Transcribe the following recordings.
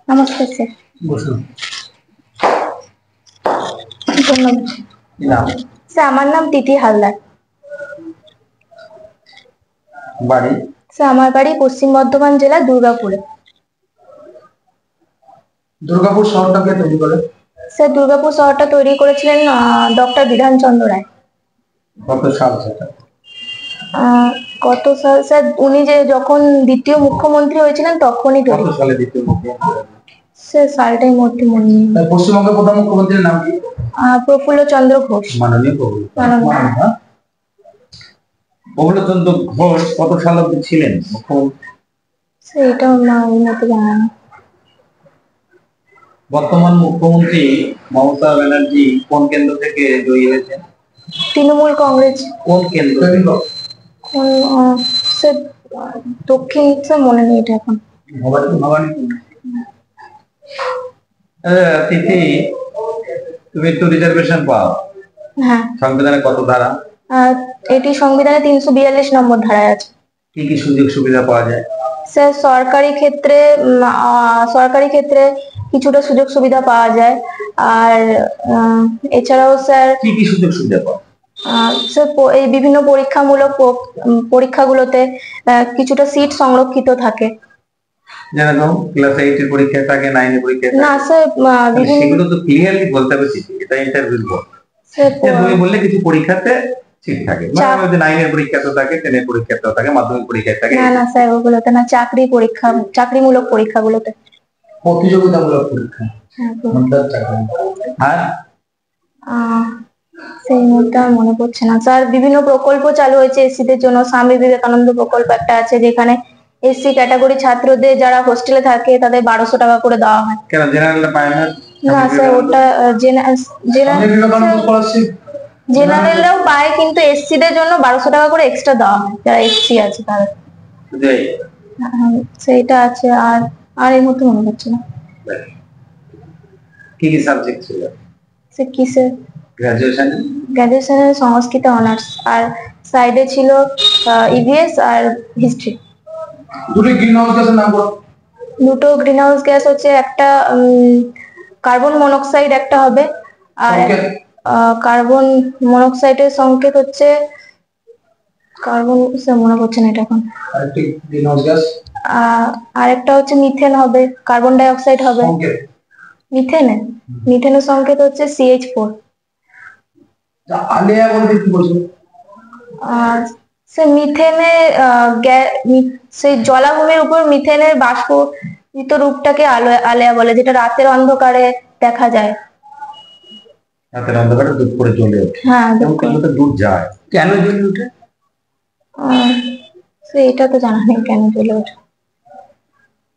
নমস্কার স্যার। বসুন। ধন্যবাদ নাম? স্যার, আমার নাম তিথি হালদার। বাড়ি? স্যার, আমার বাড়ি পশ্চিম বর্ধমান জেলা দুর্গাপুরে। দুর্গাপুর শহরটাকে তৈরি করে? স্যার, দুর্গাপুর শহরটা তৈরি করেছিলেন ডক্টর বিধানচন্দ্র রায়। কত সাল সেটা? কত সাল স্যার? উনি যখন দ্বিতীয় মুখ্যমন্ত্রী হয়েছিলেন তখনই তৈরি। কত সালে দ্বিতীয় মুখ্যমন্ত্রী? স্যার, সালটাই মোটে মনে নেই। পশ্চিমবঙ্গের প্রথম মুখ্যমন্ত্রীর নাম কি? প্রফুল্ল চন্দ্র ঘোষ। মাননীয় প্রফুল্ল চন্দ্র ঘোষ কত সাল অবধি ছিলেন মুখ্যমন্ত্রী? স্যার, এটাও না এই মতো জানা নেই। বর্তমান মুখ্যমন্ত্রী মমতা ব্যানার্জি কোন কেন্দ্র থেকে জয়ী হয়েছেন? তৃণমূল কংগ্রেস। কোন কেন্দ্র? স্যার, দক্ষিণ। স্যার, মনে নেই এটা এখন। তিথি, তুমি একটু রিজার্ভেশন পাও? হ্যাঁ। সংবিধানে কত ধারা? এটি সংবিধানে 342 নম্বর ধারায় আছে। কি কি সুযোগ সুবিধা পাওয়া যায়? স্যার, সরকারি ক্ষেত্রে কিছুটা সুযোগ সুবিধা পাওয়া যায়। আর এছাড়াও স্যার কি কি সুযোগ সুবিধা পাওয়া? স্যার, এই বিভিন্ন পরীক্ষাগুলোতে কিছুটা সিট সংরক্ষিত থাকে। যেরকম ক্লাস 8 এর পরীক্ষা থাকে, 9 এর পরীক্ষা থাকে? না স্যার, সেগুলো তো ক্লিয়ারলি বলতে হবে। এটা ইন্টারভিউ বোর্ড। তুমি বললে কিছু পরীক্ষাতে সিট থাকে, মানে 9 এর পরীক্ষাতে থাকে, 10 এর পরীক্ষাতেও থাকে, মাধ্যমিক পরীক্ষায় থাকে। না স্যার, ওগুলোতে না, চাকরিমূলক পরীক্ষাগুলোতে। প্রতিযোগিতামূলক পরীক্ষা। আর সেই মুহূর্তে আর মনে পড়ছে না স্যার। বিভিন্ন প্রকল্প চালু হয়েছে এসসিদের জন্য। স্বামী বিবেকানন্দ প্রকল্প একটা আছে, যেখানে এসসি ক্যাটাগরি ছাত্রদের যারা হোস্টেলে থাকে তাদের 1200 টাকা করে দেওয়া হয়। কেন জেনারেলটা পায় না? না স্যার, ওটা জেনারেলরাও পায়, কিন্তু এসসিদের জন্য 1200 টাকা করে এক্সট্রা দেওয়া হয়, যারা এসসি আছে তাদের। সেইটা আছে। আর এই মুহূর্তে মনে পড়ছে না। কি কি সাবজেক্ট ছিল? স্যার, কিসের? গ্রাজুয়েশনে সংস্কৃত অনার্স, আর সাইডে ছিল ইভিএস আর হিস্ট্রি। দুটো গ্রিন হাউস গ্যাসের নাম বলো। দুটো গ্রিন হাউস গ্যাস হচ্ছে, একটা কার্বন মনোক্সাইড একটা হবে, আর কার্বন মনোক্সাইডের সংকেত হচ্ছে কার্বন। মনে পড়ছে না এটা এখন। আরেকটি গ্রিন হাউস গ্যাস, আর একটা হচ্ছে মিথেন হবে, কার্বন ডাই অক্সাইড হবে। মিথেনের সংকেত হচ্ছে CH4। আলেয়া বলতে কি বলছো? সে মিথেনে সেই জলাভূমির উপর মিথেনের বাষ্পীয় রূপটাকে আলেয়া বলে, যেটা রাতের অন্ধকারে দেখা যায়। রাতের অন্ধকারে দুধ করে জ্বলে ওঠে। হ্যাঁ, দুধ যায় কেন জ্বলে ওঠে? এটা তো জানা নেই কেন জ্বলে ওঠে।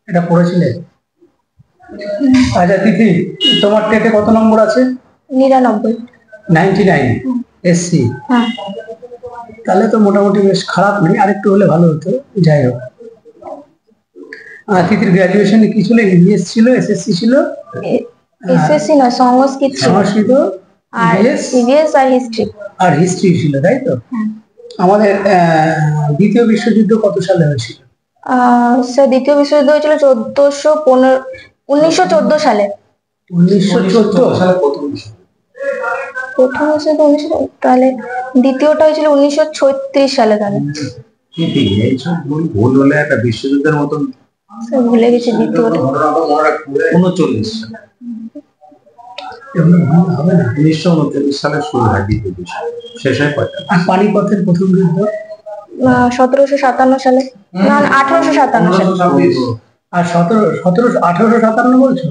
এটা পড়েছিলে? আচ্ছা তিথি, তোমার টেটে কত নম্বর আছে? 99। 99 এসসি? হ্যাঁ। তাহলে তো মোটামুটি বেশ খারাপ নেই, আরেকটু হলে ভালো হতো। যাই হোক, তিথির গ্রাজুয়েশনে কি ছিল? ইভিএস ছিল, এসএসসি ছিল? এসএসসি না, সংস্কৃত আর ইভিএস আর হিস্ট্রি ছিল, তাই তো? আমাদের দ্বিতীয় বিশ্বযুদ্ধ কত সালে হয়েছিল? স্যার, দ্বিতীয় বিশ্বযুদ্ধ হয়েছিল 1914 সালে। 1914 সালে প্রথম বিশ্বযুদ্ধ 19, তাহলে দ্বিতীয়টা হয়েছিল 1936 সালে। তাহলে এইসব ভুল হলে একটা বিশ্বযুদ্ধের মতন ভুলে গেছি। দ্বিতীয়টা 39 সালে। 1939 সালে শুরু হয় দ্বিতীয় বিশ্ব, শেষ হয় কয়টা? আর পানিপথের প্রথম যুদ্ধ 1757 সালে, না 1857 সালে। আর 1857 বলছো?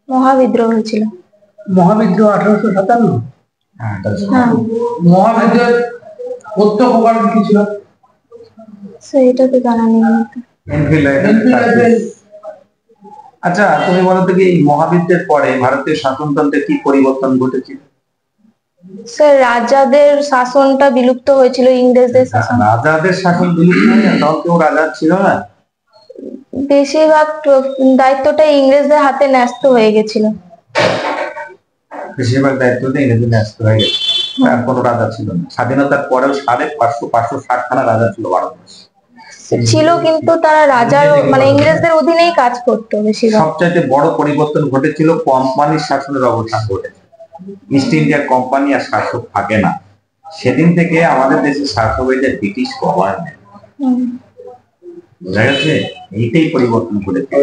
মহাবিদ্রোহ হয়েছিল। মহাবিদ্রোহ 1857? হ্যাঁ। মহাবিদ্রোহের প্রত্যক্ষ কারণ কি ছিল? সেটা তো জানা নেই। আচ্ছা, তুমি বলো তো, এই মহাবিদ্রোহের পরে ভারতের শাসনতন্ত্রে কি পরিবর্তন ঘটেছিল? স্যার, রাজাদের শাসনটা বিলুপ্ত হয়েছিল, ইংরেজদের শাসন। রাজাদের শাসন বিলুপ্ত হয়ে তখন কেউ রাজা ছিল না? বেশিরভাগ দায়িত্বটা ইংরেজদের হাতে ন্যস্ত হয়ে গেছিল। বেশিরভাগ দায়িত্বটা ইংরেজদের ন্যস্ত হয়ে গেছে, আর কোনো রাজা ছিল না। স্বাধীনতার পরেও 550 560 খানা রাজা ছিল ভারতবর্ষে। ছিল, কিন্তু তারা রাজার মানে ইংরেজদের অধীনেই কাজ করতো বেশিরভাগ। সবচাইতে বড় পরিবর্তন ঘটেছিল কোম্পানির শাসনের অবসান ঘটেছে। ইস্ট ইন্ডিয়া কোম্পানি আর শাসক থাকে না, সেদিন থেকে আমাদের দেশে শাসক হয়েছে ব্রিটিশ গভর্নমেন্ট। বুঝা গেছে? এইটাই পরিবর্তন ঘটেছে।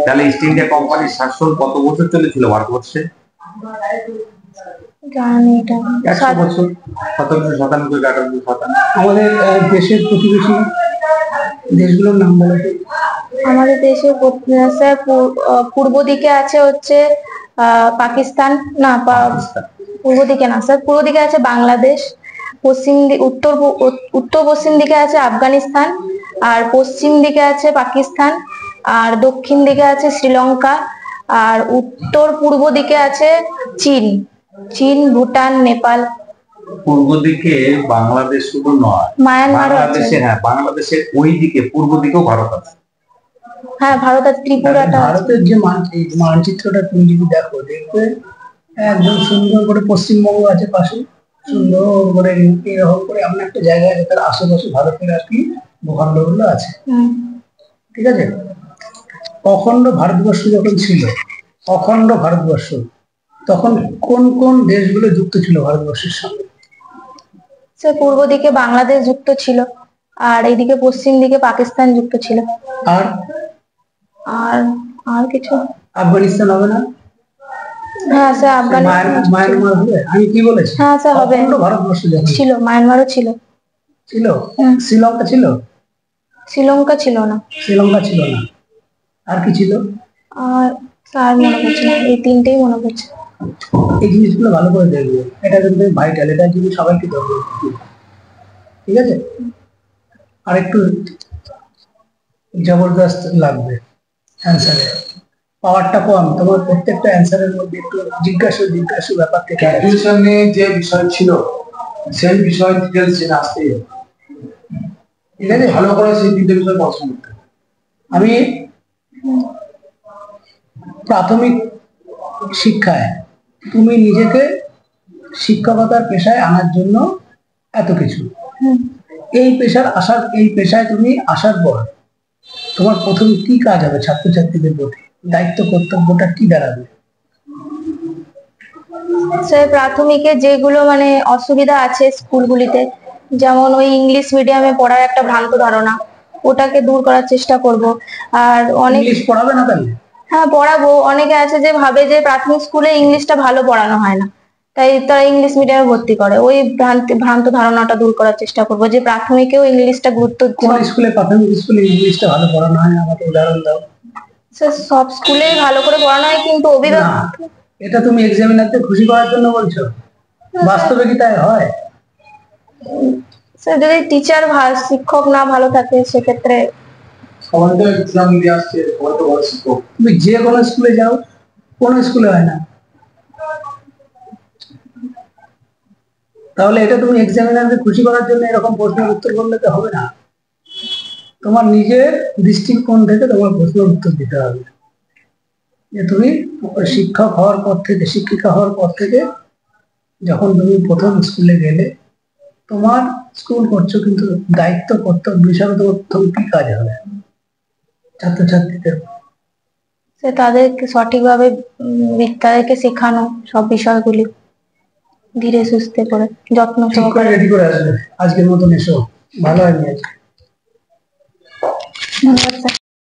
তাহলে ইস্ট ইন্ডিয়া কোম্পানির শাসন কত বছর চলেছিল ভারতবর্ষে? জানি এটা 100 বছর, 1797, 98, আমাদের দেশের প্রতিবেশী দেশগুলোর নাম বলো তো। আমাদের দেশে স্যার পূর্ব দিকে আছে হচ্ছে পাকিস্তান, না পূর্ব দিকে না স্যার, পূর্ব দিকে আছে বাংলাদেশ, উত্তর পশ্চিম দিকে আছে আফগানিস্তান, আর পশ্চিম দিকে আছে পাকিস্তান, আর দক্ষিণ দিকে আছে শ্রীলঙ্কা, আর উত্তর পূর্ব দিকে আছে চীন, ভুটান, নেপাল। পূর্ব দিকে বাংলাদেশ শুধু নয়, বাংলাদেশে, হ্যাঁ বাংলাদেশের ওই দিকে পূর্ব দিকেও ভারত আছে। হ্যাঁ ভারত আছে, ত্রিপুরাটা। ভারতের যে মানচিত্রটা তুমি যদি দেখো, দেখবে একদম সুন্দর করে পশ্চিমবঙ্গ আছে পাশে, সুন্দর করে এরকম করে এমন একটা জায়গা আছে, তার আশেপাশে ভারতের আর কি ভূখণ্ড গুলো আছে। ঠিক আছে? অখণ্ড ভারতবর্ষ যখন ছিল, অখণ্ড ভারতবর্ষ, তখন কোন কোন দেশগুলো যুক্ত ছিল ভারতবর্ষের সঙ্গে? পূর্ব দিকে বাংলাদেশ যুক্ত ছিল, আর এইদিকে পশ্চিম দিকে পাকিস্তান যুক্ত ছিল। আর আর আর কিছু? আফগানিস্তান হবে না? হ্যাঁ স্যার, আফগানিস্তান, মায়ানমার হবে। আমি কি বলেছি? হ্যাঁ স্যার হবে। ভারতবর্ষ ছিল, মায়ানমারও ছিল। শ্রীলঙ্কা ছিল? শ্রীলঙ্কা ছিল না। শ্রীলঙ্কা ছিল না। আর কি ছিল? আর স্যার মনে পড়ছে না, এই তিনটেই মনে পড়ছে। এই জিনিসগুলো ভালো করে দেখবে, এটা কিন্তু ভাইটাল, এটা যদি সবাইকে দেখবে। ঠিক আছে? আর একটু জবরদস্ত লাগবে অ্যান্সারে, পাওয়ারটা কম, তোমার প্রত্যেকটা অ্যান্সারের মধ্যে একটু জিজ্ঞাসু ব্যাপার থেকে। গ্র্যাজুয়েশনে যে বিষয় ছিল সেই বিষয় ডিটেলস জেনে আসতেই হবে। ঠিক আছে? ভালো করে সেই তিনটে বিষয় পড়াশোনা করতে হবে। আমি প্রাথমিক শিক্ষায় তুমি নিজেকে শিক্ষকতার পেশায় আনার জন্য এত কিছু, এই পেশায় তুমি আসার পর তোমার প্রথম কি কাজ হবে? ছাত্রছাত্রীদের প্রতি দায়িত্ব কর্তব্যটা কি দাঁড়াবে? স্যার প্রাথমিকে যেগুলো মানে অসুবিধা আছে স্কুলগুলিতে, যেমন ওই ইংলিশ মিডিয়ামে পড়ার একটা ভ্রান্ত ধারণা, ওটাকে দূর করার চেষ্টা করব। আর অনেক ইংলিশ পড়াবে না তাহলে? হ্যাঁ পড়াবো। অনেকে আছে যে ভাবে যে প্রাথমিক স্কুলে ইংলিশটা ভালো পড়ানো হয় না, তাই তারা ইংলিশ মিডিয়ামে ভর্তি করে। ওই ভ্রান্ত ধারণাটা দূর করার চেষ্টা করবো, যে প্রাথমিকেও ইংলিশটা গুরুত্ব। কোন স্কুলে, প্রাথমিক স্কুলে ইংলিশটা ভালো পড়ানো হয়? আমাকে উদাহরণ দাও। স্যার সব স্কুলেই ভালো করে পড়ানো হয়, কিন্তু অভিভাবক। এটা তুমি এক্সামিনারদের খুশি করার জন্য বলছো? বাস্তবে কি তাই হয়? স্যার যদি টিচার শিক্ষক না ভালো থাকে, সেক্ষেত্রে সবাই তো এক্সাম দিয়ে আসছে, সবাই তো ভালো শিক্ষক। তুমি যে কোনো স্কুলে যাও, কোনো স্কুলে হয় না। তাহলে এটা তুমি এক্সামিনারদের খুশি করার জন্য এরকম প্রশ্নের উত্তর করলে তো হবে না। তোমার নিজের দৃষ্টিকোণ থেকে তোমার প্রশ্নের উত্তর দিতে হবে, যে তুমি শিক্ষিকা হওয়ার পর থেকে যখন তুমি প্রথম স্কুলে গেলে, তোমার স্কুল করছো, কিন্তু দায়িত্ব কর্তব্য হিসাবে তোমার প্রথম কি কাজ হবে ছাত্রছাত্রীদের? সে তাদেরকে সঠিকভাবে তাদেরকে শেখানো সব বিষয়গুলি ধীরে সুস্থে করে, যত্ন সহকারে। রেডি করে আসবে। আজকের মতন এসো, ভালো হয়নি আজকে। ধন্যবাদ স্যার।